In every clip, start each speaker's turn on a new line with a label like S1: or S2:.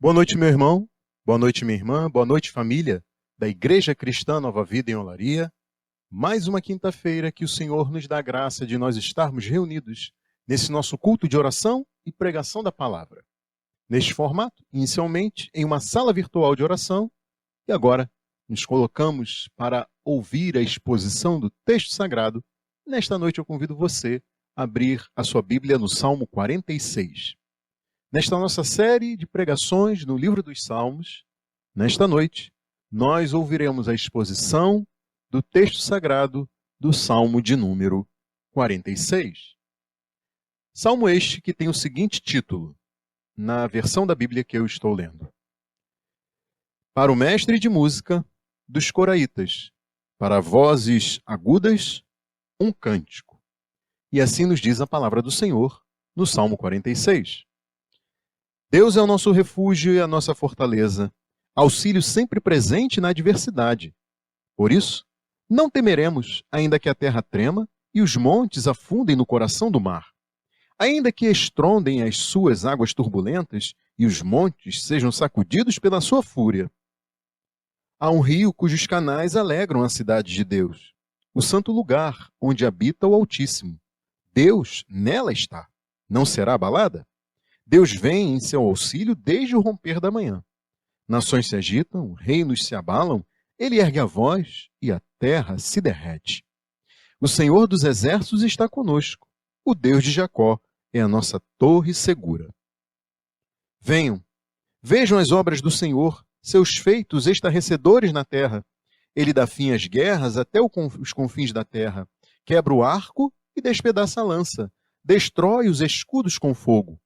S1: Boa noite, meu irmão. Boa noite, minha irmã. Boa noite, família da Igreja Cristã Nova Vida em Olaria. Mais uma quinta-feira que o Senhor nos dá a graça de nós estarmos reunidos nesse nosso culto de oração e pregação da palavra. Neste formato, inicialmente em uma sala virtual de oração, e agora nos colocamos para ouvir a exposição do texto sagrado. Nesta noite eu convido você a abrir a sua Bíblia no Salmo 46. Nesta nossa série de pregações no livro dos Salmos, nesta noite, nós ouviremos a exposição do texto sagrado do Salmo de número 46. Salmo este que tem o seguinte título, na versão da Bíblia que eu estou lendo. Para o mestre de música dos coraitas, para vozes agudas, um cântico. E assim nos diz a palavra do Senhor no Salmo 46. Deus é o nosso refúgio e a nossa fortaleza, auxílio sempre presente na adversidade. Por isso, não temeremos, ainda que a terra trema e os montes afundem no coração do mar. Ainda que estrondem as suas águas turbulentas e os montes sejam sacudidos pela sua fúria. Há um rio cujos canais alegram a cidade de Deus, o santo lugar onde habita o Altíssimo. Deus nela está. Não será abalada? Deus vem em seu auxílio desde o romper da manhã. Nações se agitam, reinos se abalam, ele ergue a voz e a terra se derrete. O Senhor dos exércitos está conosco, o Deus de Jacó é a nossa torre segura. Venham, vejam as obras do Senhor, seus feitos estarrecedores na terra. Ele dá fim às guerras até os confins da terra, quebra o arco e despedaça a lança, destrói os escudos com fogo.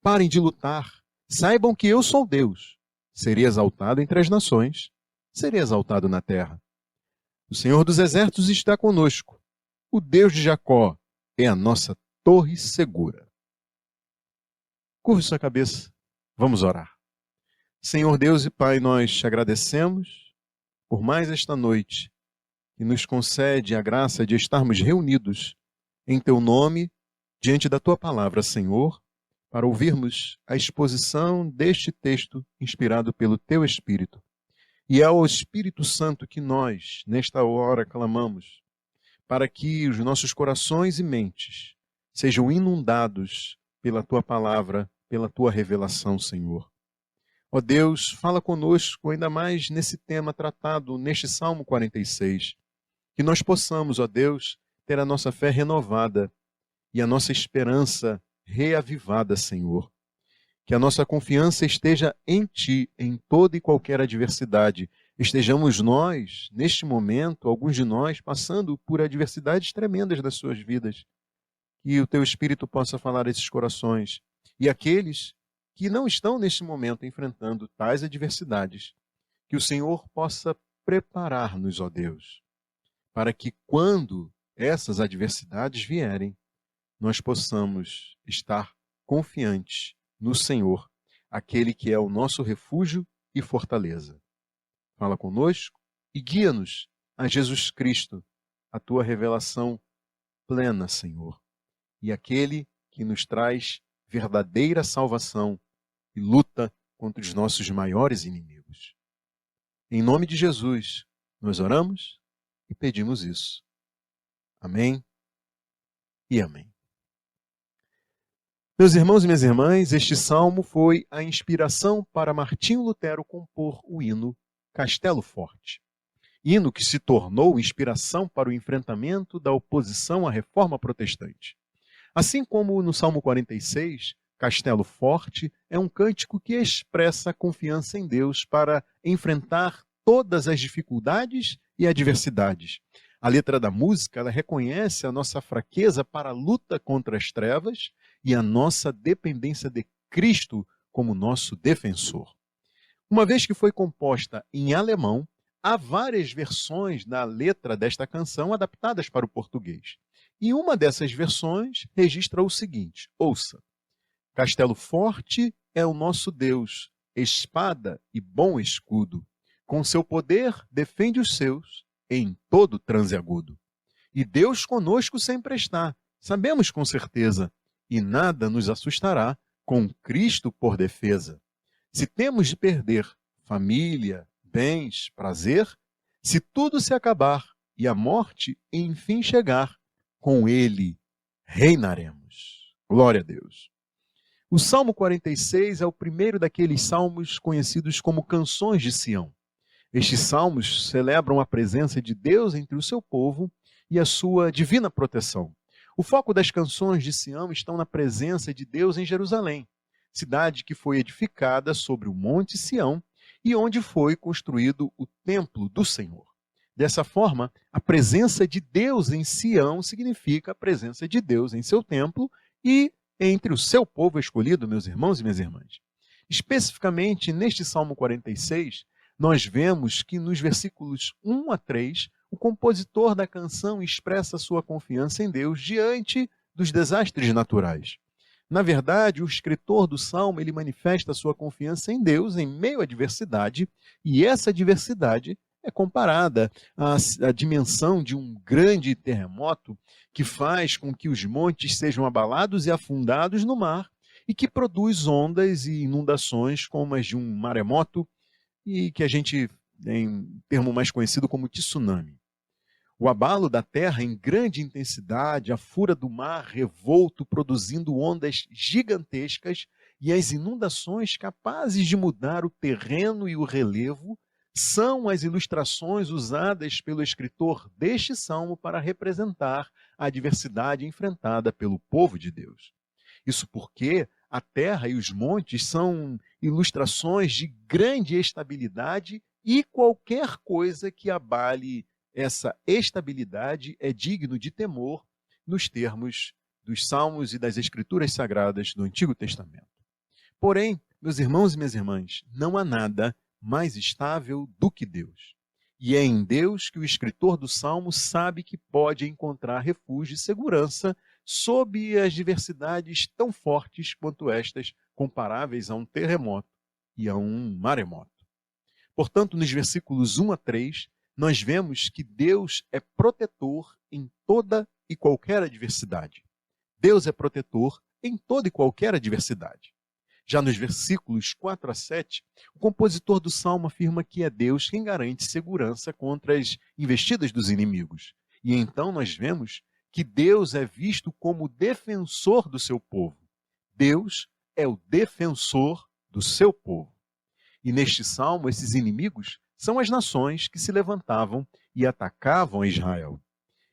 S1: Parem de lutar, saibam que eu sou Deus. Serei exaltado entre as nações, serei exaltado na terra. O Senhor dos exércitos está conosco. O Deus de Jacó é a nossa torre segura. Curve sua cabeça, vamos orar. Senhor Deus e Pai, nós te agradecemos por mais esta noite que nos concede a graça de estarmos reunidos em teu nome, diante da tua palavra, Senhor, para ouvirmos a exposição deste texto inspirado pelo Teu Espírito. E é ao Espírito Santo que nós, nesta hora, clamamos, para que os nossos corações e mentes sejam inundados pela Tua palavra, pela Tua revelação, Senhor. Ó Deus, fala conosco ainda mais nesse tema tratado neste Salmo 46, que nós possamos, ó Deus, ter a nossa fé renovada e a nossa esperança reavivada, Senhor. Que a nossa confiança esteja em Ti, em toda e qualquer adversidade. Estejamos nós, neste momento, alguns de nós, passando por adversidades tremendas das suas vidas. Que o Teu Espírito possa falar a esses corações. E aqueles que não estão neste momento enfrentando tais adversidades, que o Senhor possa preparar-nos, ó Deus, para que quando essas adversidades vierem, nós possamos estar confiantes no Senhor, aquele que é o nosso refúgio e fortaleza. Fala conosco e guia-nos a Jesus Cristo, a tua revelação plena, Senhor, e aquele que nos traz verdadeira salvação e luta contra os nossos maiores inimigos. Em nome de Jesus, nós oramos e pedimos isso. Amém e amém. Meus irmãos e minhas irmãs, este salmo foi a inspiração para Martinho Lutero compor o hino Castelo Forte. Hino que se tornou inspiração para o enfrentamento da oposição à reforma protestante. Assim como no Salmo 46, Castelo Forte é um cântico que expressa a confiança em Deus para enfrentar todas as dificuldades e adversidades. A letra da música, ela reconhece a nossa fraqueza para a luta contra as trevas e a nossa dependência de Cristo como nosso defensor. Uma vez que foi composta em alemão, há várias versões da letra desta canção adaptadas para o português. E uma dessas versões registra o seguinte, ouça: Castelo forte é o nosso Deus, espada e bom escudo. Com seu poder defende os seus em todo transe agudo. E Deus conosco sempre está, sabemos com certeza, e nada nos assustará com Cristo por defesa. Se temos de perder família, bens, prazer, se tudo se acabar e a morte enfim chegar, com ele reinaremos. Glória a Deus. O Salmo 46 é o primeiro daqueles salmos conhecidos como canções de Sião. Estes salmos celebram a presença de Deus entre o seu povo e a sua divina proteção. O foco das canções de Sião estão na presença de Deus em Jerusalém, cidade que foi edificada sobre o Monte Sião e onde foi construído o templo do Senhor. Dessa forma, a presença de Deus em Sião significa a presença de Deus em seu templo e entre o seu povo escolhido, meus irmãos e minhas irmãs. Especificamente neste Salmo 46, nós vemos que nos versículos 1 a 3, o compositor da canção expressa sua confiança em Deus diante dos desastres naturais. Na verdade, o escritor do Salmo, ele manifesta sua confiança em Deus em meio à adversidade, e essa adversidade é comparada à dimensão de um grande terremoto que faz com que os montes sejam abalados e afundados no mar e que produz ondas e inundações como as de um maremoto e que a gente tem termo mais conhecido como tsunami. O abalo da terra em grande intensidade, a fúria do mar revolto produzindo ondas gigantescas e as inundações capazes de mudar o terreno e o relevo são as ilustrações usadas pelo escritor deste salmo para representar a adversidade enfrentada pelo povo de Deus. Isso porque a terra e os montes são ilustrações de grande estabilidade e qualquer coisa que abale essa estabilidade é digno de temor nos termos dos salmos e das escrituras sagradas do Antigo Testamento. Porém, meus irmãos e minhas irmãs, não há nada mais estável do que Deus. E é em Deus que o escritor do Salmo sabe que pode encontrar refúgio e segurança sob as diversidades tão fortes quanto estas, comparáveis a um terremoto e a um maremoto. Portanto, nos versículos 1 a 3, nós vemos que Deus é protetor em toda e qualquer adversidade. Deus é protetor em toda e qualquer adversidade. Já nos versículos 4 a 7, o compositor do Salmo afirma que é Deus quem garante segurança contra as investidas dos inimigos. E então nós vemos que Deus é visto como defensor do seu povo. Deus é o defensor do seu povo. E neste Salmo, esses inimigos são as nações que se levantavam e atacavam Israel.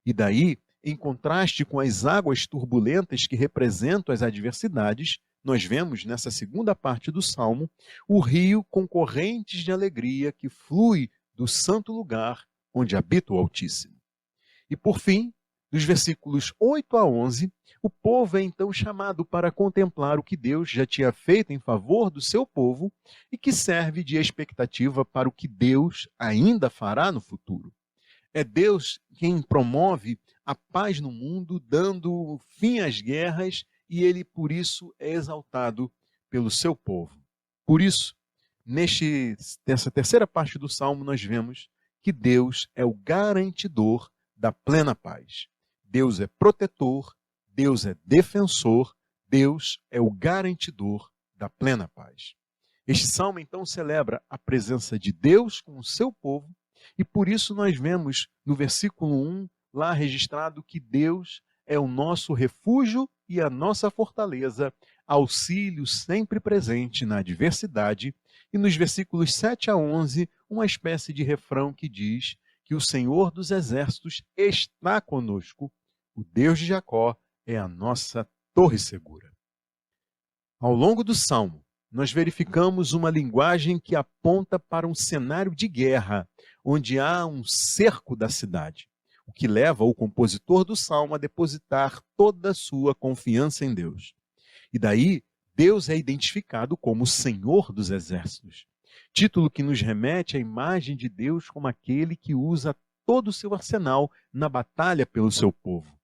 S1: E daí, em contraste com as águas turbulentas que representam as adversidades, nós vemos nessa segunda parte do Salmo o rio com correntes de alegria que flui do santo lugar onde habita o Altíssimo. E por fim, dos versículos 8 a 11, o povo é então chamado para contemplar o que Deus já tinha feito em favor do seu povo e que serve de expectativa para o que Deus ainda fará no futuro. É Deus quem promove a paz no mundo, dando fim às guerras, e ele, por isso, é exaltado pelo seu povo. Por isso, nessa terceira parte do Salmo, nós vemos que Deus é o garantidor da plena paz. Deus é protetor, Deus é defensor, Deus é o garantidor da plena paz. Este salmo, então, celebra a presença de Deus com o seu povo, e por isso nós vemos no versículo 1, lá registrado, que Deus é o nosso refúgio e a nossa fortaleza, auxílio sempre presente na adversidade, e nos versículos 7 a 11, uma espécie de refrão que diz que o Senhor dos Exércitos está conosco, o Deus de Jacó é a nossa torre segura. Ao longo do Salmo, nós verificamos uma linguagem que aponta para um cenário de guerra, onde há um cerco da cidade, o que leva o compositor do Salmo a depositar toda a sua confiança em Deus. E daí, Deus é identificado como o Senhor dos Exércitos, título que nos remete à imagem de Deus como aquele que usa todo o seu arsenal na batalha pelo seu povo.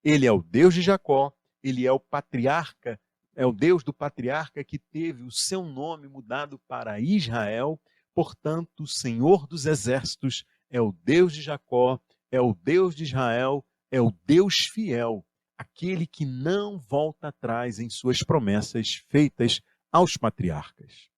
S1: Ele é o Deus de Jacó, ele é o patriarca, é o Deus do patriarca que teve o seu nome mudado para Israel. Portanto, o Senhor dos Exércitos é o Deus de Jacó, é o Deus de Israel, é o Deus fiel, aquele que não volta atrás em suas promessas feitas aos patriarcas.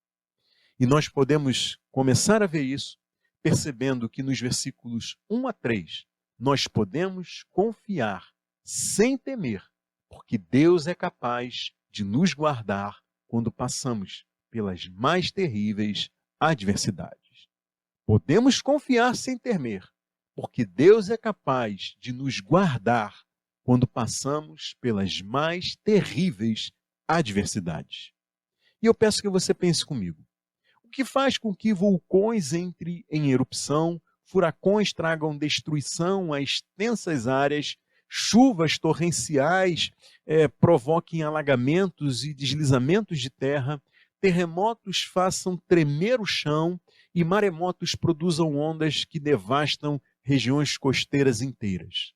S1: E nós podemos começar a ver isso percebendo que nos versículos 1 a 3, nós podemos confiar sem temer, porque Deus é capaz de nos guardar quando passamos pelas mais terríveis adversidades. Podemos confiar sem temer, porque Deus é capaz de nos guardar quando passamos pelas mais terríveis adversidades. E eu peço que você pense comigo. O que faz com que vulcões entrem em erupção, furacões tragam destruição a extensas áreas, chuvas torrenciais provoquem alagamentos e deslizamentos de terra, terremotos façam tremer o chão e maremotos produzam ondas que devastam regiões costeiras inteiras?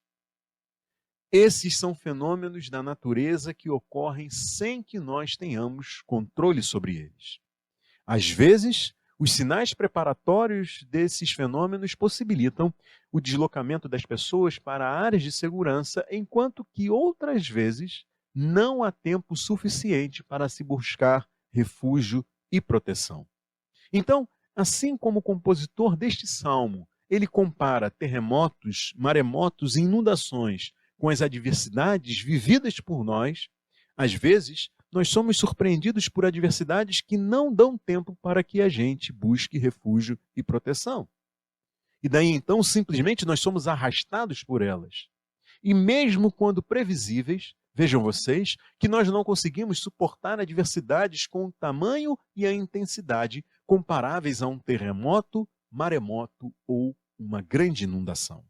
S1: Esses são fenômenos da natureza que ocorrem sem que nós tenhamos controle sobre eles. Às vezes, os sinais preparatórios desses fenômenos possibilitam o deslocamento das pessoas para áreas de segurança, enquanto que outras vezes não há tempo suficiente para se buscar refúgio e proteção. Então, assim como o compositor deste salmo, ele compara terremotos, maremotos e inundações com as adversidades vividas por nós, às vezes nós somos surpreendidos por adversidades que não dão tempo para que a gente busque refúgio e proteção. E daí então, simplesmente, nós somos arrastados por elas. E mesmo quando previsíveis, vejam vocês, que nós não conseguimos suportar adversidades com o tamanho e a intensidade comparáveis a um terremoto, maremoto ou uma grande inundação.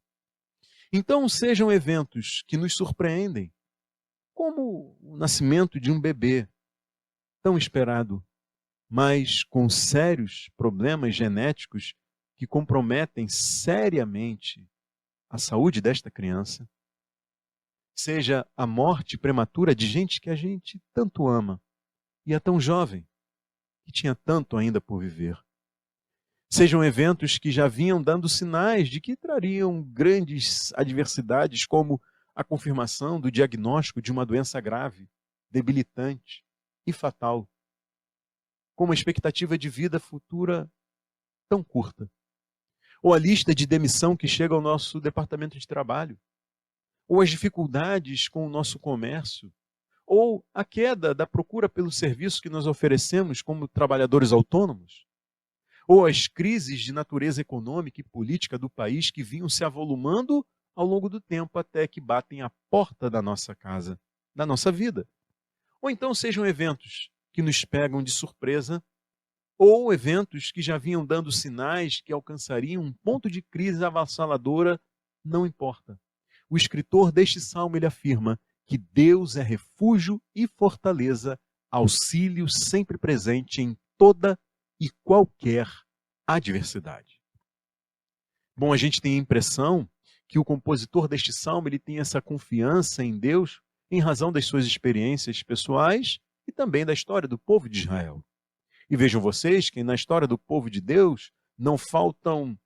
S1: Então, sejam eventos que nos surpreendem, como o nascimento de um bebê tão esperado, mas com sérios problemas genéticos que comprometem seriamente a saúde desta criança, seja a morte prematura de gente que a gente tanto ama e é tão jovem, que tinha tanto ainda por viver. Sejam eventos que já vinham dando sinais de que trariam grandes adversidades, como a confirmação do diagnóstico de uma doença grave, debilitante e fatal, com uma expectativa de vida futura tão curta. Ou a lista de demissão que chega ao nosso departamento de trabalho, ou as dificuldades com o nosso comércio, ou a queda da procura pelo serviço que nós oferecemos como trabalhadores autônomos, ou as crises de natureza econômica e política do país que vinham se avolumando ao longo do tempo até que batem à porta da nossa casa, da nossa vida. Ou então sejam eventos que nos pegam de surpresa, ou eventos que já vinham dando sinais que alcançariam um ponto de crise avassaladora, não importa. O escritor deste salmo ele afirma que Deus é refúgio e fortaleza, auxílio sempre presente em toda e qualquer adversidade. Bom, a gente tem a impressão que o compositor deste salmo ele tem essa confiança em Deus em razão das suas experiências pessoais e também da história do povo de Israel. E vejam vocês que na história do povo de Deus não faltam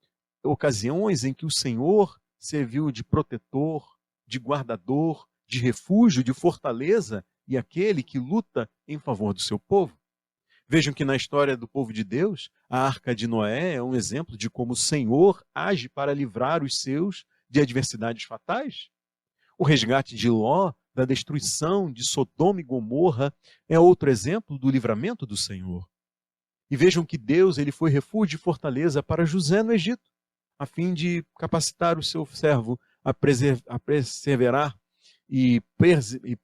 S1: ocasiões em que o Senhor serviu de protetor, de guardador, de refúgio, de fortaleza e aquele que luta em favor do seu povo. Vejam que na história do povo de Deus, a Arca de Noé é um exemplo de como o Senhor age para livrar os seus de adversidades fatais. O resgate de Ló, da destruição de Sodoma e Gomorra, é outro exemplo do livramento do Senhor. E vejam que Deus ele foi refúgio e fortaleza para José no Egito, a fim de capacitar o seu servo a perseverar e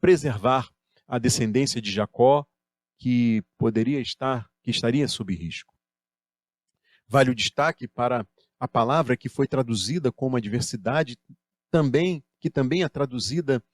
S1: preservar a descendência de Jacó, que estaria sob risco. Vale o destaque para a palavra que foi traduzida como adversidade, que também é traduzida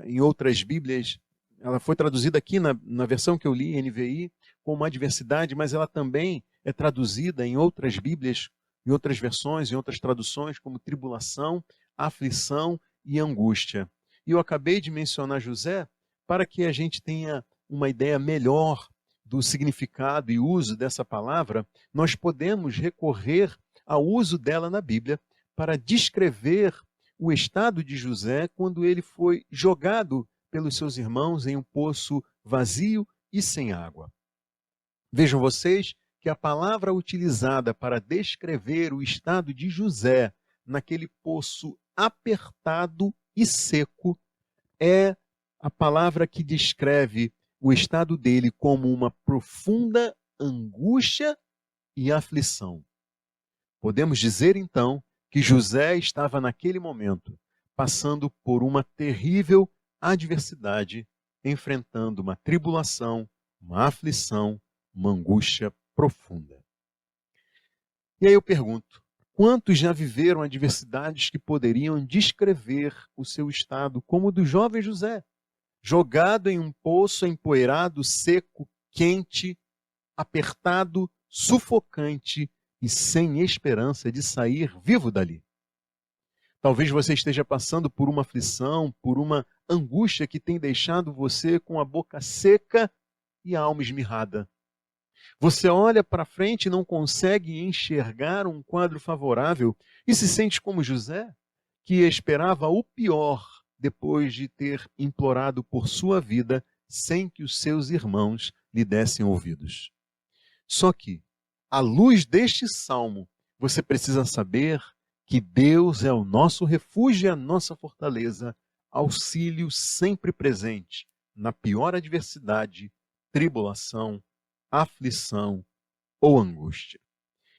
S1: em outras Bíblias. Ela foi traduzida aqui na versão que eu li, NVI, como adversidade, mas ela também é traduzida em outras Bíblias, em outras versões, em outras traduções, como tribulação, aflição e angústia. E eu acabei de mencionar José para que a gente tenha uma ideia melhor do significado e uso dessa palavra. Nós podemos recorrer ao uso dela na Bíblia para descrever o estado de José quando ele foi jogado pelos seus irmãos em um poço vazio e sem água. Vejam vocês que a palavra utilizada para descrever o estado de José naquele poço apertado e seco é a palavra que descreve o estado dele como uma profunda angústia e aflição. Podemos dizer, então, que José estava naquele momento passando por uma terrível adversidade, enfrentando uma tribulação, uma aflição, uma angústia profunda. E aí eu pergunto, quantos já viveram adversidades que poderiam descrever o seu estado, como o do jovem José, jogado em um poço empoeirado, seco, quente, apertado, sufocante e sem esperança de sair vivo dali? Talvez você esteja passando por uma aflição, por uma angústia que tem deixado você com a boca seca e a alma esmirrada. Você olha para frente e não consegue enxergar um quadro favorável e se sente como José, que esperava o pior depois de ter implorado por sua vida sem que os seus irmãos lhe dessem ouvidos. Só que, à luz deste salmo, você precisa saber que Deus é o nosso refúgio e a nossa fortaleza, auxílio sempre presente na pior adversidade, tribulação, aflição ou angústia.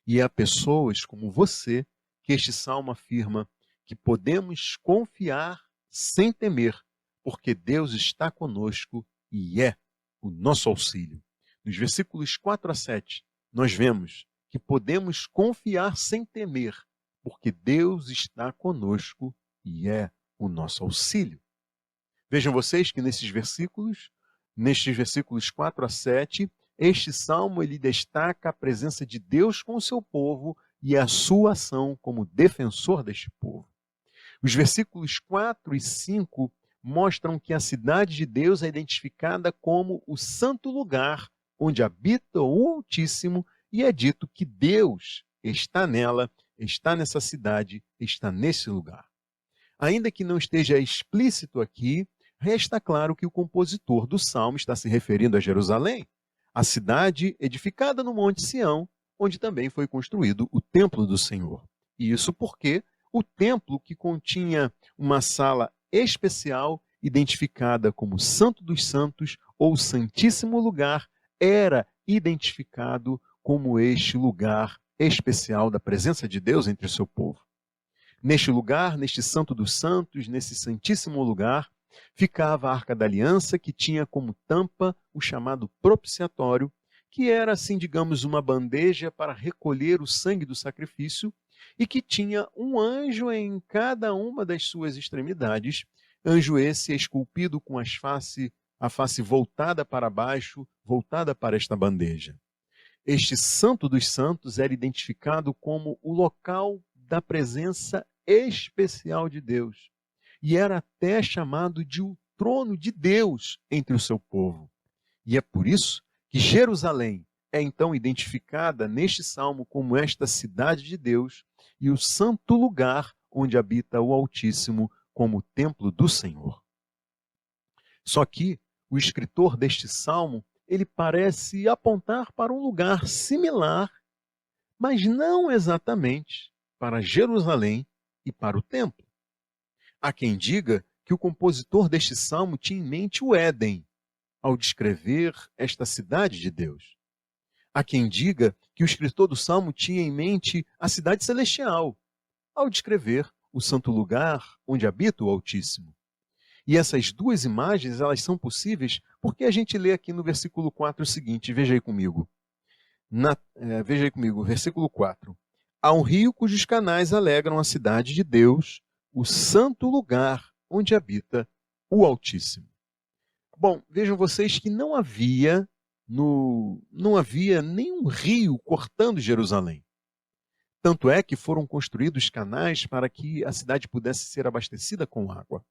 S1: E é a pessoas como você que este salmo afirma que podemos confiar sem temer, porque Deus está conosco e é o nosso auxílio. Nos versículos 4 a 7, nós vemos que podemos confiar sem temer, porque Deus está conosco e é o nosso auxílio. Vejam vocês que nestes versículos 4 a 7, este salmo ele destaca a presença de Deus com o seu povo e a sua ação como defensor deste povo. Os versículos 4 e 5 mostram que a cidade de Deus é identificada como o santo lugar onde habita o Altíssimo e é dito que Deus está nela, está nessa cidade, está nesse lugar. Ainda que não esteja explícito aqui, resta claro que o compositor do salmo está se referindo a Jerusalém, a cidade edificada no Monte Sião, onde também foi construído o templo do Senhor. E isso porque o templo, que continha uma sala especial, identificada como Santo dos Santos ou Santíssimo Lugar, era identificado como este lugar especial da presença de Deus entre o seu povo. Neste lugar, neste Santo dos Santos, nesse Santíssimo Lugar, ficava a Arca da Aliança, que tinha como tampa o chamado propiciatório, que era, assim, digamos, uma bandeja para recolher o sangue do sacrifício e que tinha um anjo em cada uma das suas extremidades, anjo esse esculpido com a face voltada para baixo, voltada para esta bandeja. Este Santo dos Santos era identificado como o local da presença especial de Deus e era até chamado de o trono de Deus entre o seu povo. E é por isso que Jerusalém é então identificada neste salmo como esta cidade de Deus e o santo lugar onde habita o Altíssimo como o templo do Senhor. Só que o escritor deste salmo, ele parece apontar para um lugar similar, mas não exatamente para Jerusalém e para o templo. Há quem diga que o compositor deste salmo tinha em mente o Éden, ao descrever esta cidade de Deus. Há quem diga que o escritor do salmo tinha em mente a cidade celestial, ao descrever o santo lugar onde habita o Altíssimo. E essas duas imagens, elas são possíveis porque a gente lê aqui no versículo 4 o seguinte, veja aí comigo. Veja aí comigo, versículo 4. Há um rio cujos canais alegram a cidade de Deus, o santo lugar onde habita o Altíssimo. Bom, vejam vocês que não havia nenhum rio cortando Jerusalém. Tanto é que foram construídos canais para que a cidade pudesse ser abastecida com água.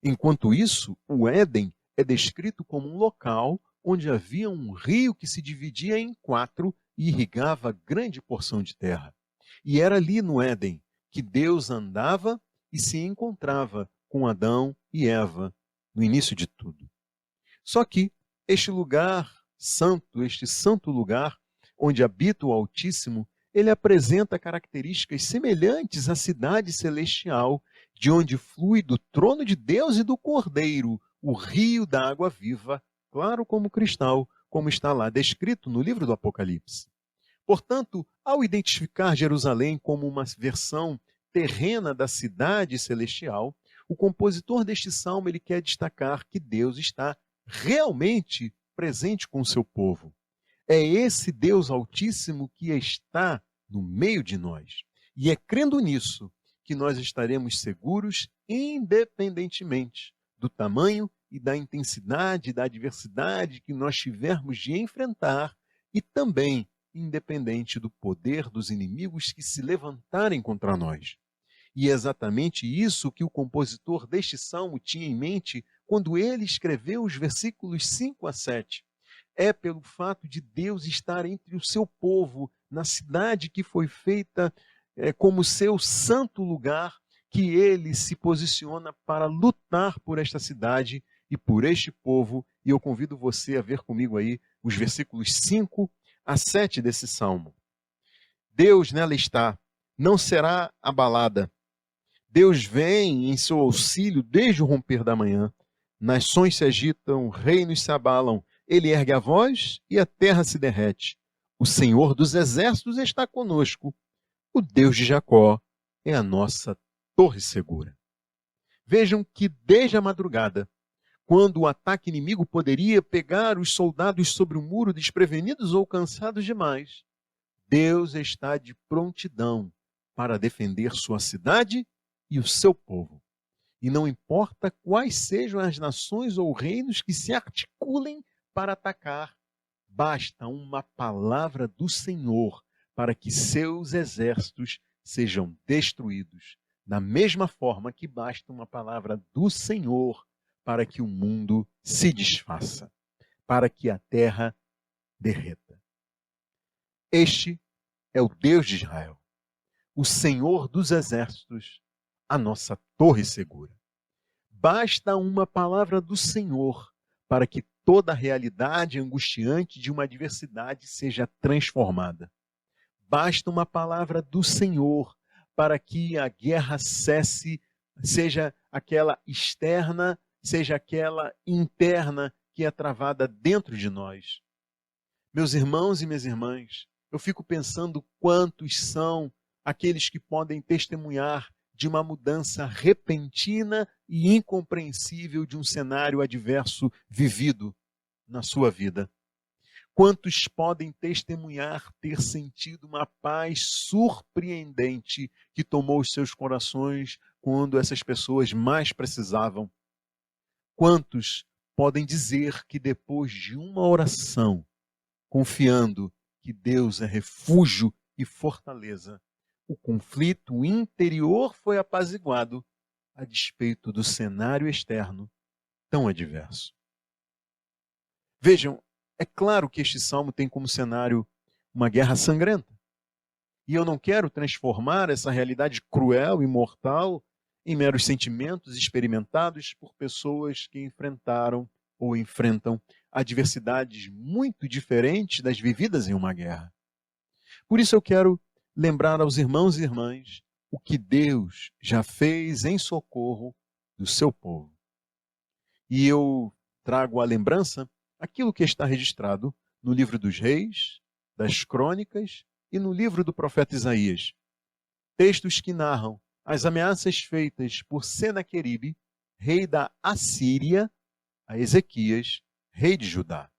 S1: Enquanto isso, o Éden é descrito como um local onde havia um rio que se dividia em 4 e irrigava grande porção de terra. E era ali no Éden que Deus andava e se encontrava com Adão e Eva no início de tudo. Só que este lugar santo, este santo lugar, onde habita o Altíssimo, ele apresenta características semelhantes à cidade celestial, de onde flui do trono de Deus e do Cordeiro o rio da água viva, claro como cristal, como está lá descrito no livro do Apocalipse. Portanto, ao identificar Jerusalém como uma versão terrena da cidade celestial, o compositor deste salmo ele quer destacar que Deus está realmente presente com o seu povo. É esse Deus Altíssimo que está no meio de nós. E é crendo nisso que nós estaremos seguros, independentemente do tamanho e da intensidade, da adversidade que nós tivermos de enfrentar, e também independente do poder dos inimigos que se levantarem contra nós. E é exatamente isso que o compositor deste salmo tinha em mente quando ele escreveu os versículos 5 a 7. É pelo fato de Deus estar entre o seu povo, na cidade que foi feita como seu santo lugar, que ele se posiciona para lutar por esta cidade e por este povo. E eu convido você a ver comigo aí os versículos 5 a 7 desse salmo. Deus nela está, não será abalada. Deus vem em seu auxílio desde o romper da manhã. Nações se agitam, reinos se abalam. Ele ergue a voz e a terra se derrete. O Senhor dos exércitos está conosco. O Deus de Jacó é a nossa torre segura. Vejam que desde a madrugada, quando o ataque inimigo poderia pegar os soldados sobre o muro desprevenidos ou cansados demais, Deus está de prontidão para defender sua cidade e o seu povo. E não importa quais sejam as nações ou reinos que se articulem para atacar, basta uma palavra do Senhor para que seus exércitos sejam destruídos. Da mesma forma que basta uma palavra do Senhor para que o mundo se desfaça, para que a terra derreta. Este é o Deus de Israel, o Senhor dos exércitos, a nossa torre segura. Basta uma palavra do Senhor para que toda a realidade angustiante de uma adversidade seja transformada. Basta uma palavra do Senhor para que a guerra cesse, seja aquela externa, seja aquela interna que é travada dentro de nós. Meus irmãos e minhas irmãs, eu fico pensando quantos são aqueles que podem testemunhar de uma mudança repentina e incompreensível de um cenário adverso vivido na sua vida. Quantos podem testemunhar ter sentido uma paz surpreendente que tomou os seus corações quando essas pessoas mais precisavam? Quantos podem dizer que depois de uma oração, confiando que Deus é refúgio e fortaleza, o conflito interior foi apaziguado a despeito do cenário externo tão adverso? Vejam, é claro que este salmo tem como cenário uma guerra sangrenta. E eu não quero transformar essa realidade cruel e mortal em meros sentimentos experimentados por pessoas que enfrentaram ou enfrentam adversidades muito diferentes das vividas em uma guerra. Por isso eu quero lembrar aos irmãos e irmãs o que Deus já fez em socorro do seu povo. E eu trago à lembrança aquilo que está registrado no livro dos Reis, das Crônicas e no livro do profeta Isaías. Textos que narram as ameaças feitas por Senaqueribe, rei da Assíria, a Ezequias, rei de Judá.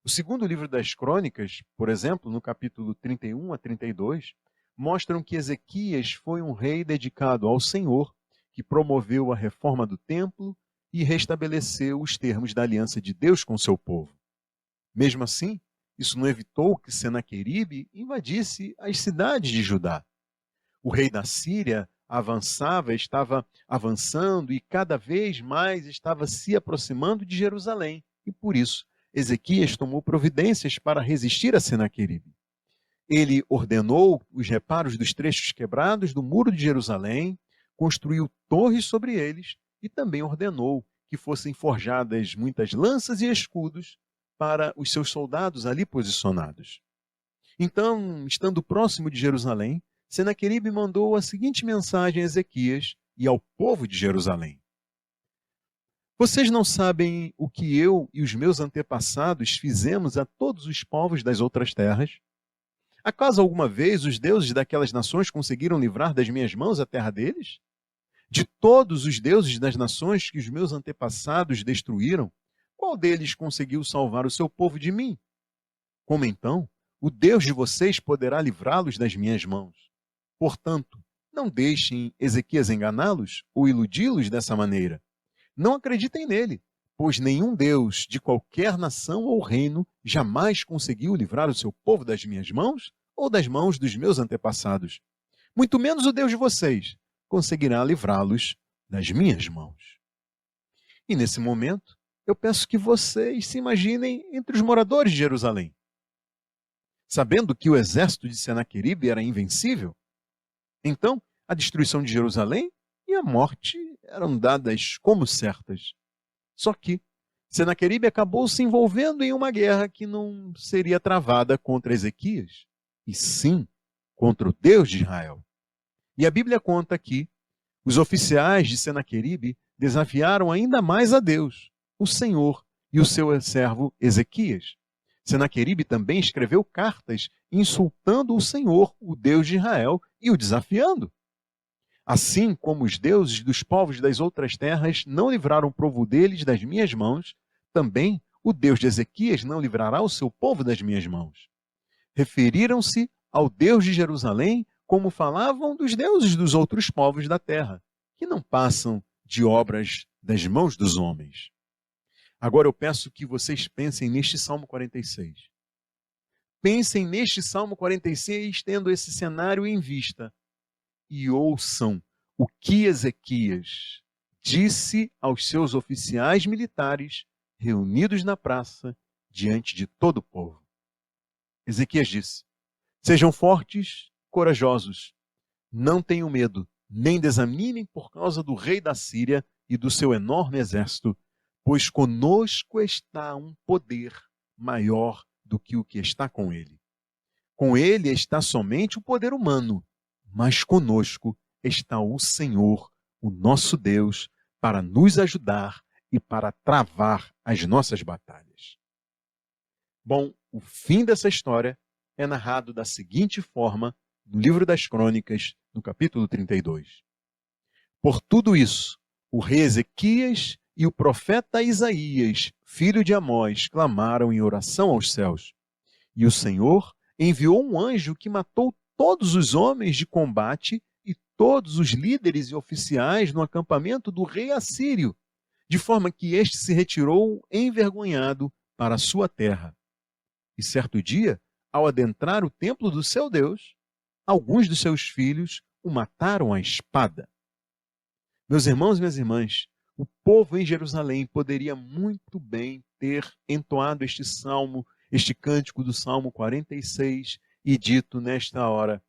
S1: O segundo livro das Crônicas, por exemplo, no capítulo 31 a 32, mostram que Ezequias foi um rei dedicado ao Senhor, que promoveu a reforma do templo e restabeleceu os termos da aliança de Deus com o seu povo. Mesmo assim, isso não evitou que Senaqueribe invadisse as cidades de Judá. O rei da Síria avançava, estava avançando e cada vez mais estava se aproximando de Jerusalém. E por isso, Ezequias tomou providências para resistir a Senaqueribe. Ele ordenou os reparos dos trechos quebrados do muro de Jerusalém, construiu torres sobre eles e também ordenou que fossem forjadas muitas lanças e escudos para os seus soldados ali posicionados. Então, estando próximo de Jerusalém, Senaqueribe mandou a seguinte mensagem a Ezequias e ao povo de Jerusalém: Vocês não sabem o que eu e os meus antepassados fizemos a todos os povos das outras terras? Acaso alguma vez os deuses daquelas nações conseguiram livrar das minhas mãos a terra deles? De todos os deuses das nações que os meus antepassados destruíram, qual deles conseguiu salvar o seu povo de mim? Como então o Deus de vocês poderá livrá-los das minhas mãos? Portanto, não deixem Ezequias enganá-los ou iludi-los dessa maneira. Não acreditem nele, pois nenhum Deus de qualquer nação ou reino jamais conseguiu livrar o seu povo das minhas mãos ou das mãos dos meus antepassados. Muito menos o Deus de vocês conseguirá livrá-los das minhas mãos. E nesse momento, eu peço que vocês se imaginem entre os moradores de Jerusalém. Sabendo que o exército de Senaqueribe era invencível, então a destruição de Jerusalém e a morte eram dadas como certas. Só que Senaqueribe acabou se envolvendo em uma guerra que não seria travada contra Ezequias, e sim contra o Deus de Israel. E a Bíblia conta que os oficiais de Senaqueribe desafiaram ainda mais a Deus, o Senhor e o seu servo Ezequias. Senaqueribe também escreveu cartas insultando o Senhor, o Deus de Israel, e o desafiando. Assim como os deuses dos povos das outras terras não livraram o povo deles das minhas mãos, também o Deus de Ezequias não livrará o seu povo das minhas mãos. Referiram-se ao Deus de Jerusalém como falavam dos deuses dos outros povos da terra, que não passam de obras das mãos dos homens. Agora eu peço que vocês pensem neste Salmo 46. Pensem neste Salmo 46, tendo esse cenário em vista, e ouçam o que Ezequias disse aos seus oficiais militares reunidos na praça diante de todo o povo. Ezequias disse: Sejam fortes, corajosos, não tenham medo, nem desanimem por causa do rei da Síria e do seu enorme exército, pois conosco está um poder maior do que o que está com ele. Com ele está somente o poder humano, mas conosco está o Senhor, o nosso Deus, para nos ajudar e para travar as nossas batalhas. Bom, o fim dessa história é narrado da seguinte forma no livro das Crônicas, no capítulo 32. Por tudo isso, o rei Ezequias e o profeta Isaías, filho de Amós, clamaram em oração aos céus. E o Senhor enviou um anjo que matou todos os homens de combate e todos os líderes e oficiais no acampamento do rei assírio, de forma que este se retirou envergonhado para a sua terra. E certo dia, ao adentrar o templo do seu Deus, alguns dos seus filhos o mataram à espada. Meus irmãos e minhas irmãs, o povo em Jerusalém poderia muito bem ter entoado este salmo, este cântico do Salmo 46, e dito nesta hora: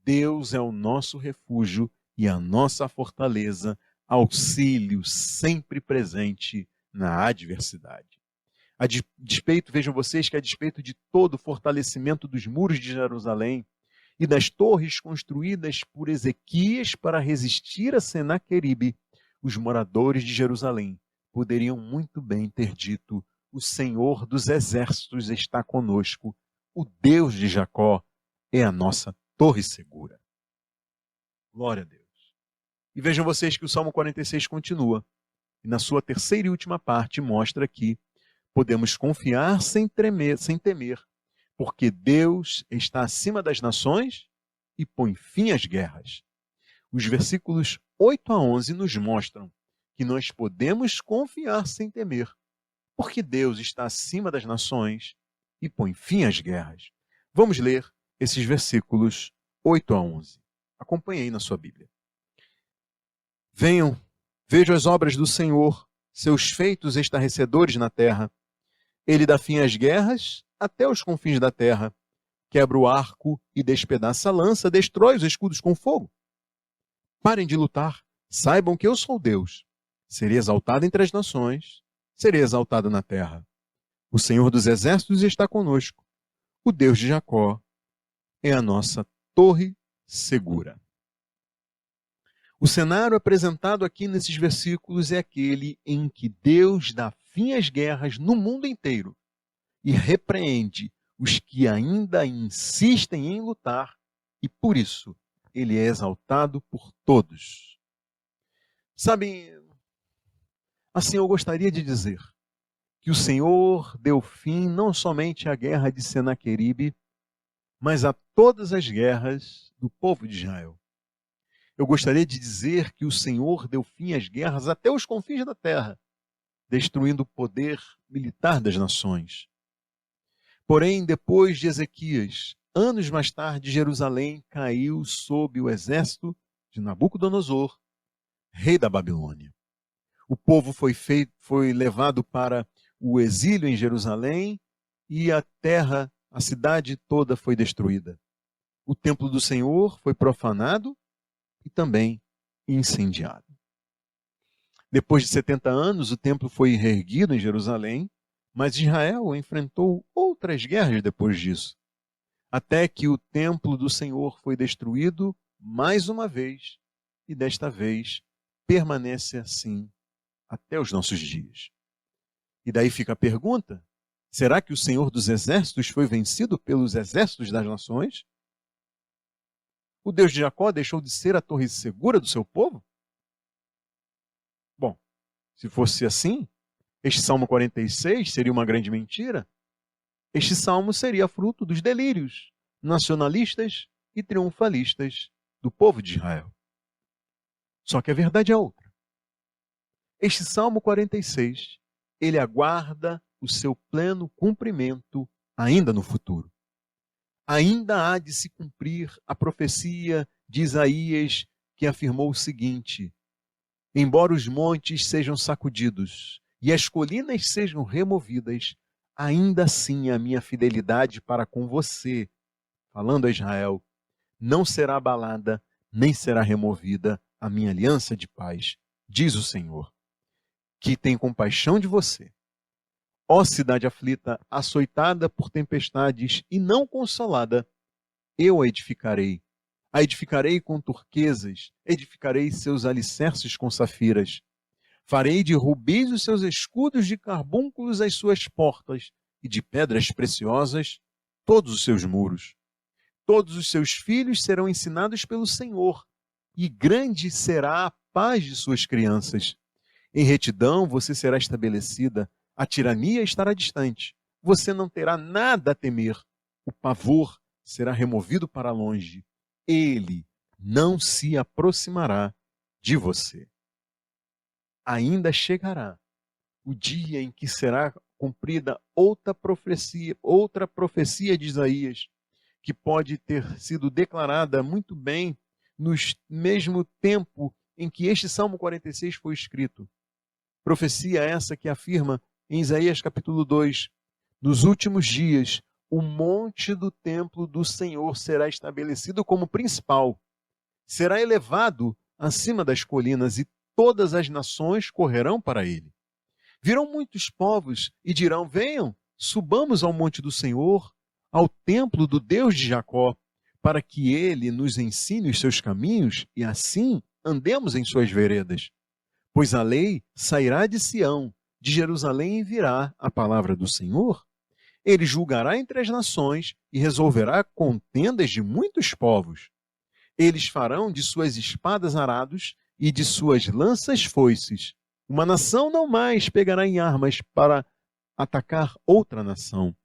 S1: Deus é o nosso refúgio e a nossa fortaleza, auxílio sempre presente na adversidade. A despeito, vejam vocês que a despeito de todo o fortalecimento dos muros de Jerusalém e das torres construídas por Ezequias para resistir a Senaqueribe, os moradores de Jerusalém poderiam muito bem ter dito: o Senhor dos exércitos está conosco, o Deus de Jacó é a nossa torre segura. Glória a Deus. E vejam vocês que o Salmo 46 continua, e na sua terceira e última parte mostra que podemos confiar sem temer, porque Deus está acima das nações e põe fim às guerras. Os versículos 8 a 11 nos mostram que nós podemos confiar sem temer, porque Deus está acima das nações e põe fim às guerras. Vamos ler esses versículos 8 a 11. Acompanhe aí na sua Bíblia. Venham, vejam as obras do Senhor, seus feitos estarrecedores na terra. Ele dá fim às guerras até os confins da terra. Quebra o arco e despedaça a lança, destrói os escudos com fogo. Parem de lutar, saibam que eu sou Deus. Serei exaltado entre as nações, serei exaltado na terra. O Senhor dos exércitos está conosco. O Deus de Jacó é a nossa torre segura. O cenário apresentado aqui nesses versículos é aquele em que Deus dá fim às guerras no mundo inteiro e repreende os que ainda insistem em lutar, e por isso ele é exaltado por todos. Sabem, assim eu gostaria de dizer que o Senhor deu fim não somente à guerra de Senaqueribe, mas a todas as guerras do povo de Israel. Eu gostaria de dizer que o Senhor deu fim às guerras até os confins da terra, destruindo o poder militar das nações. Porém, depois de Ezequias, anos mais tarde, Jerusalém caiu sob o exército de Nabucodonosor, rei da Babilônia. O povo foi levado para o exílio em Jerusalém e a terra, a cidade toda foi destruída. O templo do Senhor foi profanado e também incendiado. Depois de 70 anos, o templo foi reerguido em Jerusalém, mas Israel enfrentou outras guerras depois disso, até que o templo do Senhor foi destruído mais uma vez, e desta vez permanece assim até os nossos dias. E daí fica a pergunta: será que o Senhor dos Exércitos foi vencido pelos exércitos das nações? O Deus de Jacó deixou de ser a torre segura do seu povo? Bom, se fosse assim, este Salmo 46 seria uma grande mentira. Este salmo seria fruto dos delírios nacionalistas e triunfalistas do povo de Israel. Só que a verdade é outra. Este Salmo 46, ele aguarda o seu pleno cumprimento ainda no futuro. Ainda há de se cumprir a profecia de Isaías, que afirmou o seguinte: embora os montes sejam sacudidos e as colinas sejam removidas, ainda assim a minha fidelidade para com você, falando a Israel, não será abalada, nem será removida a minha aliança de paz, diz o Senhor, que tem compaixão de você. Ó cidade aflita, açoitada por tempestades e não consolada, eu a edificarei. A edificarei com turquesas, edificarei seus alicerces com safiras. Farei de rubis os seus escudos, de carbúnculos as suas portas, e de pedras preciosas todos os seus muros. Todos os seus filhos serão ensinados pelo Senhor, e grande será a paz de suas crianças. Em retidão você será estabelecida, a tirania estará distante. Você não terá nada a temer. O pavor será removido para longe. Ele não se aproximará de você. Ainda chegará o dia em que será cumprida outra profecia de Isaías, que pode ter sido declarada muito bem no mesmo tempo em que este Salmo 46 foi escrito. Profecia essa que afirma em Isaías capítulo 2, nos últimos dias, o monte do templo do Senhor será estabelecido como principal, será elevado acima das colinas e todas as nações correrão para ele. Virão muitos povos e dirão: venham, subamos ao monte do Senhor, ao templo do Deus de Jacó, para que ele nos ensine os seus caminhos e assim andemos em suas veredas. Pois a lei sairá de Sião, de Jerusalém virá a palavra do Senhor. Ele julgará entre as nações e resolverá contendas de muitos povos. Eles farão de suas espadas arados e de suas lanças foices. Uma nação não mais pegará em armas para atacar outra nação.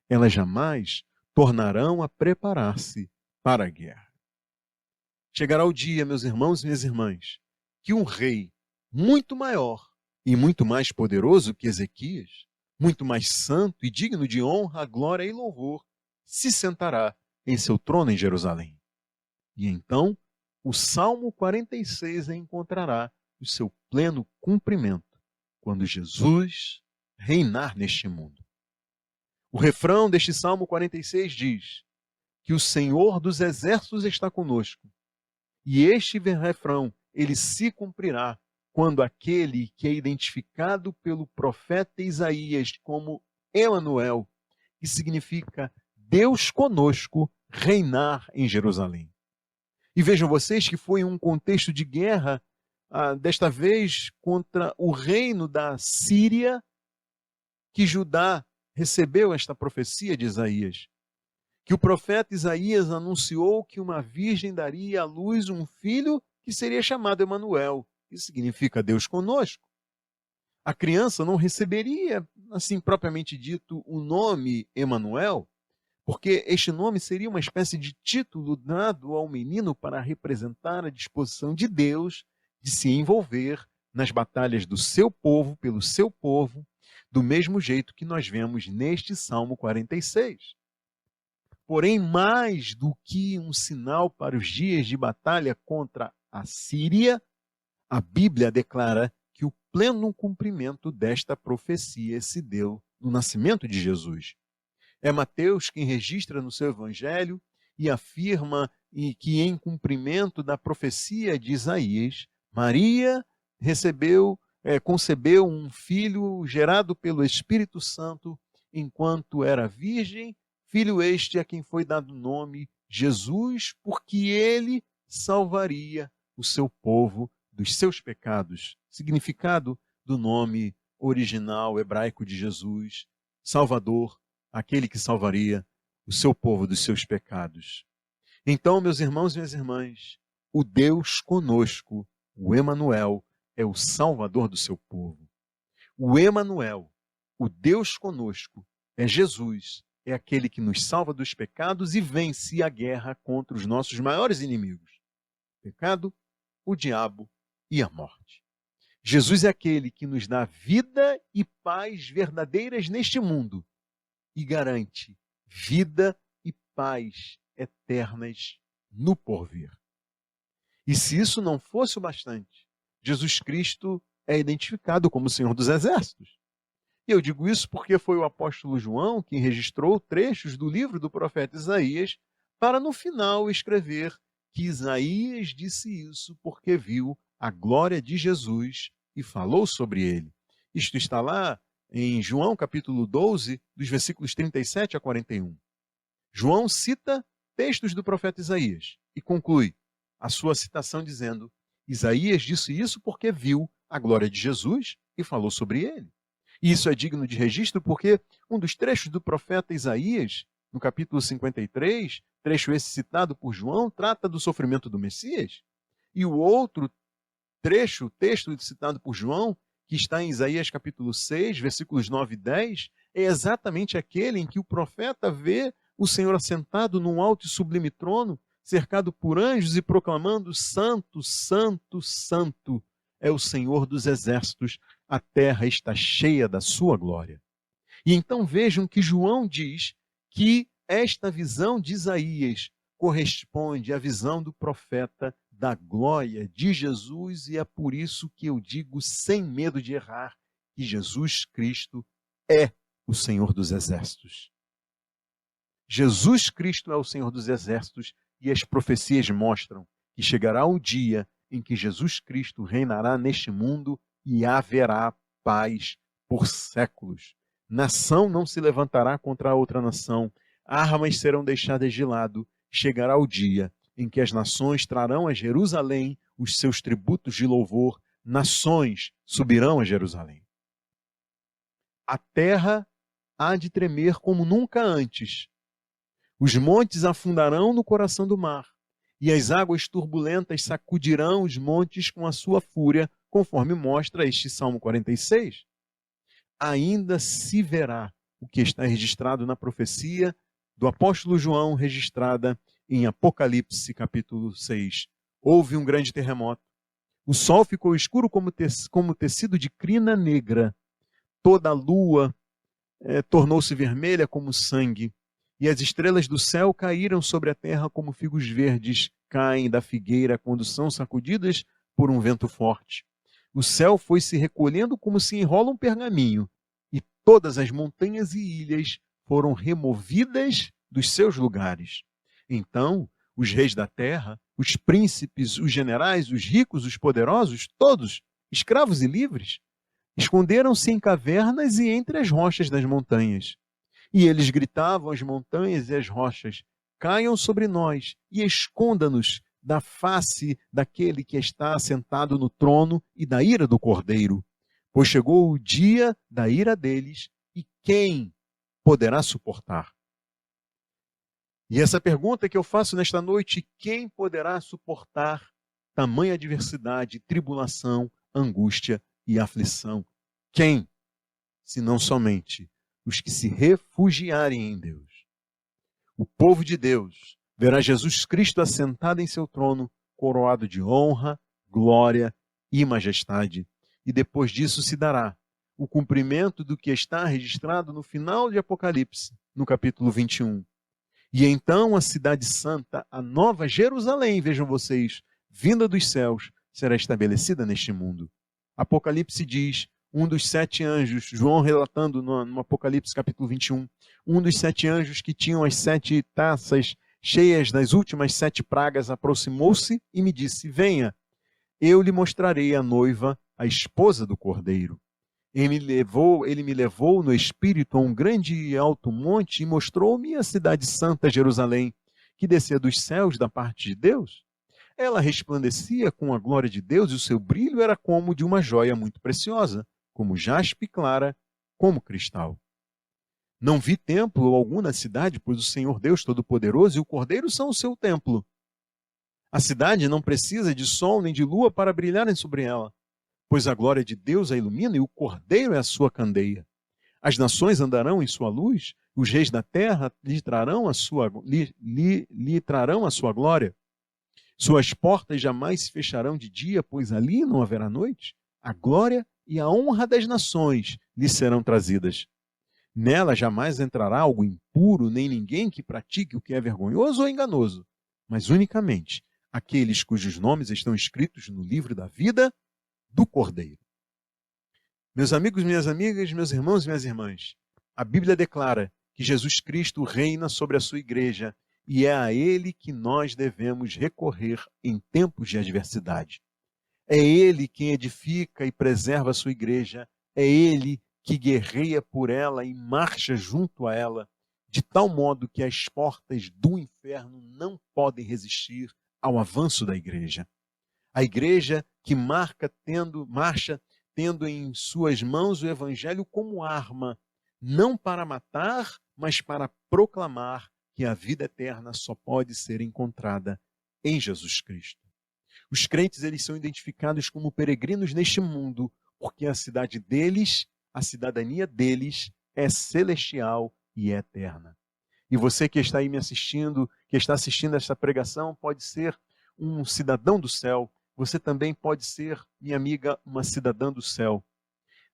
S1: Elas jamais tornarão a preparar-se para a guerra. Chegará o dia, meus irmãos e minhas irmãs, que um rei muito maior e muito mais poderoso que Ezequias, muito mais santo e digno de honra, glória e louvor, se sentará em seu trono em Jerusalém. E então o Salmo 46 encontrará o seu pleno cumprimento, quando Jesus reinar neste mundo. O refrão deste Salmo 46 diz que o Senhor dos Exércitos está conosco. E este refrão, ele se cumprirá quando aquele que é identificado pelo profeta Isaías como Emanuel, que significa Deus conosco, reinar em Jerusalém. E vejam vocês que foi um contexto de guerra, desta vez contra o reino da Síria, que Judá recebeu esta profecia de Isaías. Que o profeta Isaías anunciou que uma virgem daria à luz um filho que seria chamado Emanuel, que significa Deus conosco. A criança não receberia, assim propriamente dito, o nome Emanuel, porque este nome seria uma espécie de título dado ao menino para representar a disposição de Deus de se envolver nas batalhas do seu povo, pelo seu povo, do mesmo jeito que nós vemos neste Salmo 46. Porém, mais do que um sinal para os dias de batalha contra a Síria, a Bíblia declara que o pleno cumprimento desta profecia se deu no nascimento de Jesus. É Mateus quem registra no seu evangelho e afirma que, em cumprimento da profecia de Isaías, Maria concebeu um filho gerado pelo Espírito Santo enquanto era virgem, filho este a quem foi dado o nome Jesus, porque ele salvaria o seu povo dos seus pecados. Significado do nome original hebraico de Jesus, Salvador, aquele que salvaria o seu povo dos seus pecados. Então, meus irmãos e minhas irmãs, o Deus conosco, o Emanuel, é o Salvador do seu povo. O Emanuel, o Deus conosco, é Jesus, é aquele que nos salva dos pecados e vence a guerra contra os nossos maiores inimigos: o pecado, o diabo e a morte. Jesus é aquele que nos dá vida e paz verdadeiras neste mundo e garante vida e paz eternas no porvir. E se isso não fosse o bastante, Jesus Cristo é identificado como o Senhor dos Exércitos. E eu digo isso porque foi o apóstolo João quem registrou trechos do livro do profeta Isaías para no final escrever que Isaías disse isso porque viu a glória de Jesus e falou sobre ele. Isto está lá em João capítulo 12, dos versículos 37 a 41. João cita textos do profeta Isaías e conclui a sua citação dizendo: Isaías disse isso porque viu a glória de Jesus e falou sobre ele. E isso é digno de registro porque um dos trechos do profeta Isaías, no capítulo 53, trecho esse citado por João, trata do sofrimento do Messias. E o outro trecho, texto citado por João, que está em Isaías capítulo 6, versículos 9 e 10, é exatamente aquele em que o profeta vê o Senhor assentado num alto e sublime trono, cercado por anjos e proclamando: Santo, Santo, Santo é o Senhor dos exércitos, a terra está cheia da sua glória. E então vejam que João diz que esta visão de Isaías corresponde à visão do profeta da glória de Jesus, e é por isso que eu digo sem medo de errar que Jesus Cristo é o Senhor dos exércitos. Jesus Cristo é o Senhor dos exércitos e as profecias mostram que chegará o dia em que Jesus Cristo reinará neste mundo e haverá paz por séculos. Nação não se levantará contra a outra nação, armas serão deixadas de lado. Chegará o dia em que as nações trarão a Jerusalém os seus tributos de louvor, nações subirão a Jerusalém. A terra há de tremer como nunca antes. Os montes afundarão no coração do mar, e as águas turbulentas sacudirão os montes com a sua fúria, conforme mostra este Salmo 46. Ainda se verá o que está registrado na profecia do apóstolo João, registrada em Apocalipse capítulo 6. Houve um grande terremoto. O sol ficou escuro como tecido de crina negra. Toda a lua tornou-se vermelha como sangue. E as estrelas do céu caíram sobre a terra como figos verdes caem da figueira quando são sacudidas por um vento forte. O céu foi se recolhendo como se enrola um pergaminho, e todas as montanhas e ilhas foram removidas dos seus lugares. Então, os reis da terra, os príncipes, os generais, os ricos, os poderosos, todos, escravos e livres, esconderam-se em cavernas e entre as rochas das montanhas. E eles gritavam às montanhas e às rochas: caiam sobre nós e esconda-nos da face daquele que está sentado no trono e da ira do Cordeiro. Pois chegou o dia da ira deles, e quem poderá suportar? E essa pergunta que eu faço nesta noite: quem poderá suportar tamanha adversidade, tribulação, angústia e aflição? Quem? Senão somente os que se refugiarem em Deus. O povo de Deus verá Jesus Cristo assentado em seu trono, coroado de honra, glória e majestade. E depois disso se dará o cumprimento do que está registrado no final de Apocalipse, no capítulo 21. E então a cidade santa, a nova Jerusalém, vejam vocês, vinda dos céus, será estabelecida neste mundo. Apocalipse diz, um dos 7 anjos, João relatando no Apocalipse capítulo 21, um dos 7 anjos que tinham as 7 taças cheias das últimas 7 pragas, aproximou-se e me disse: venha, eu lhe mostrarei a noiva, a esposa do Cordeiro. Ele me levou no espírito a um grande e alto monte e mostrou-me a cidade santa Jerusalém, que descia dos céus da parte de Deus. Ela resplandecia com a glória de Deus e o seu brilho era como de uma joia muito preciosa, como jaspe clara, como cristal. Não vi templo algum na cidade, pois o Senhor Deus Todo-Poderoso e o Cordeiro são o seu templo. A cidade não precisa de sol nem de lua para brilharem sobre ela, pois a glória de Deus a ilumina e o Cordeiro é a sua candeia. As nações andarão em sua luz, os reis da terra lhe trarão a sua glória. Suas portas jamais se fecharão de dia, pois ali não haverá noite. A glória e a honra das nações lhe serão trazidas. Nela jamais entrará algo impuro, nem ninguém que pratique o que é vergonhoso ou enganoso, mas unicamente aqueles cujos nomes estão escritos no livro da vida do Cordeiro. Meus amigos, minhas amigas, meus irmãos e minhas irmãs, a Bíblia declara que Jesus Cristo reina sobre a sua igreja e é a Ele que nós devemos recorrer em tempos de adversidade. É Ele quem edifica e preserva a sua igreja, é Ele que guerreia por ela e marcha junto a ela, de tal modo que as portas do inferno não podem resistir ao avanço da igreja. A igreja que marcha tendo em suas mãos o evangelho como arma, não para matar, mas para proclamar que a vida eterna só pode ser encontrada em Jesus Cristo. Os crentes, eles são identificados como peregrinos neste mundo, porque a cidade deles, a cidadania deles é celestial e é eterna. E você que está aí me assistindo, que está assistindo esta pregação, pode ser um cidadão do céu. Você também pode ser, minha amiga, uma cidadã do céu.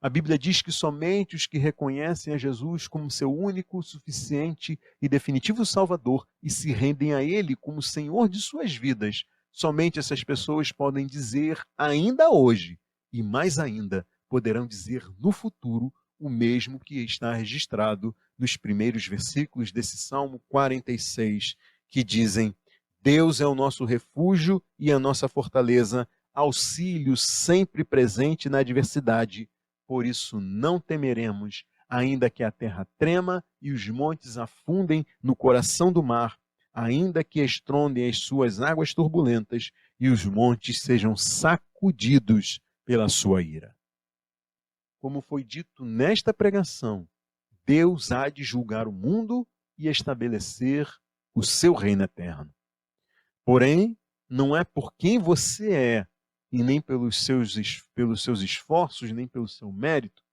S1: A Bíblia diz que somente os que reconhecem a Jesus como seu único, suficiente e definitivo Salvador e se rendem a Ele como Senhor de suas vidas, somente essas pessoas podem dizer ainda hoje, e mais ainda, poderão dizer no futuro o mesmo que está registrado nos primeiros versículos desse Salmo 46, que dizem: Deus é o nosso refúgio e a nossa fortaleza, auxílio sempre presente na adversidade. Por isso não temeremos, ainda que a terra trema e os montes afundem no coração do mar, ainda que estrondem as suas águas turbulentas e os montes sejam sacudidos pela sua ira. Como foi dito nesta pregação, Deus há de julgar o mundo e estabelecer o seu reino eterno. Porém, não é por quem você é, e nem pelos seus esforços, nem pelo seu mérito.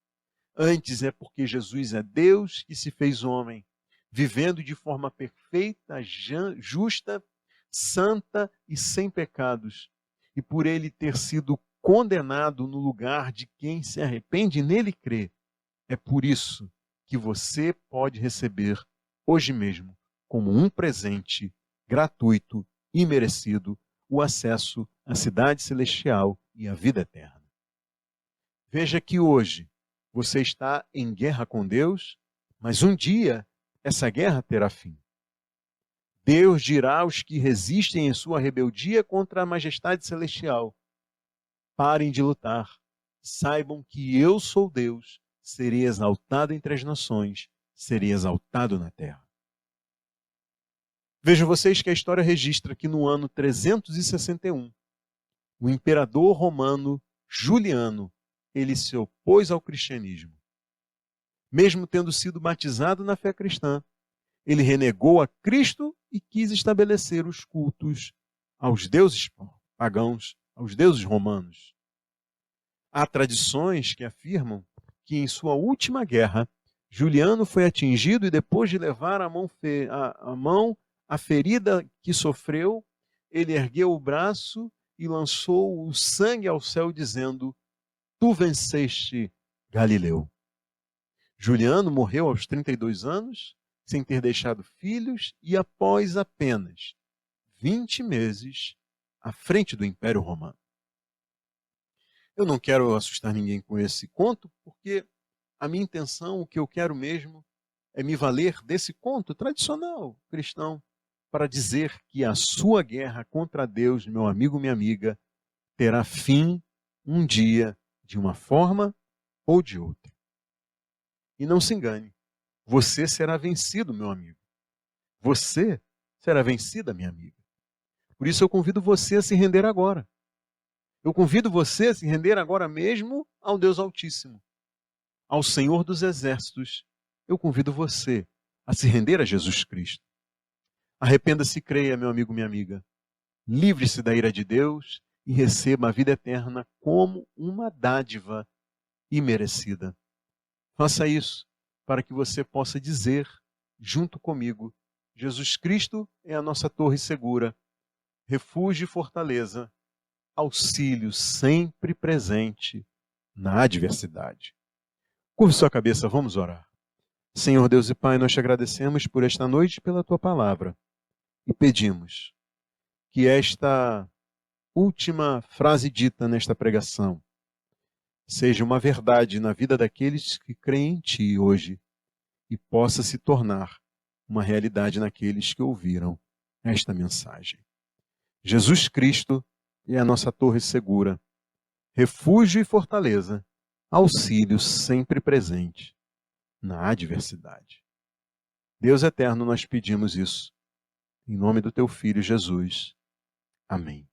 S1: Antes é porque Jesus é Deus que se fez homem, vivendo de forma perfeita, justa, santa e sem pecados. E por ele ter sido condenado no lugar de quem se arrepende e nele crê. É por isso que você pode receber hoje mesmo, como um presente gratuito e merecido, o acesso à cidade celestial e à vida eterna. Veja que hoje você está em guerra com Deus, mas um dia essa guerra terá fim. Deus dirá aos que resistem em sua rebeldia contra a majestade celestial: parem de lutar, saibam que eu sou Deus, serei exaltado entre as nações, serei exaltado na terra. Vejam vocês que a história registra que no ano 361, o imperador romano Juliano, ele se opôs ao cristianismo. Mesmo tendo sido batizado na fé cristã, ele renegou a Cristo e quis estabelecer os cultos aos deuses pagãos, aos deuses romanos. Há tradições que afirmam que em sua última guerra, Juliano foi atingido e depois de levar a ferida que sofreu, ele ergueu o braço e lançou o sangue ao céu, dizendo: Tu venceste, Galileu. Juliano morreu aos 32 anos, sem ter deixado filhos e após apenas 20 meses à frente do Império Romano. Eu não quero assustar ninguém com esse conto, porque a minha intenção, o que eu quero mesmo, é me valer desse conto tradicional cristão para dizer que a sua guerra contra Deus, meu amigo, minha amiga, terá fim um dia, de uma forma ou de outra. E não se engane, você será vencido, meu amigo. Você será vencida, minha amiga. Por isso eu convido você a se render agora. Eu convido você a se render agora mesmo ao Deus Altíssimo, ao Senhor dos Exércitos. Eu convido você a se render a Jesus Cristo. Arrependa-se e creia, meu amigo, minha amiga. Livre-se da ira de Deus e receba a vida eterna como uma dádiva imerecida. Faça isso para que você possa dizer, junto comigo: Jesus Cristo é a nossa torre segura, refúgio e fortaleza, auxílio sempre presente na adversidade. Curve sua cabeça, vamos orar. Senhor Deus e Pai, nós te agradecemos por esta noite e pela tua palavra e pedimos que esta última frase dita nesta pregação seja uma verdade na vida daqueles que creem em Ti hoje e possa se tornar uma realidade naqueles que ouviram esta mensagem. Jesus Cristo é a nossa torre segura, refúgio e fortaleza, auxílio sempre presente na adversidade. Deus eterno, nós pedimos isso, em nome do Teu Filho Jesus. Amém.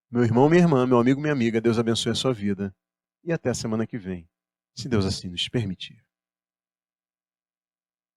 S1: Meu irmão, minha irmã, meu amigo, minha amiga, Deus abençoe a sua vida e até a semana que vem, se Deus assim nos permitir.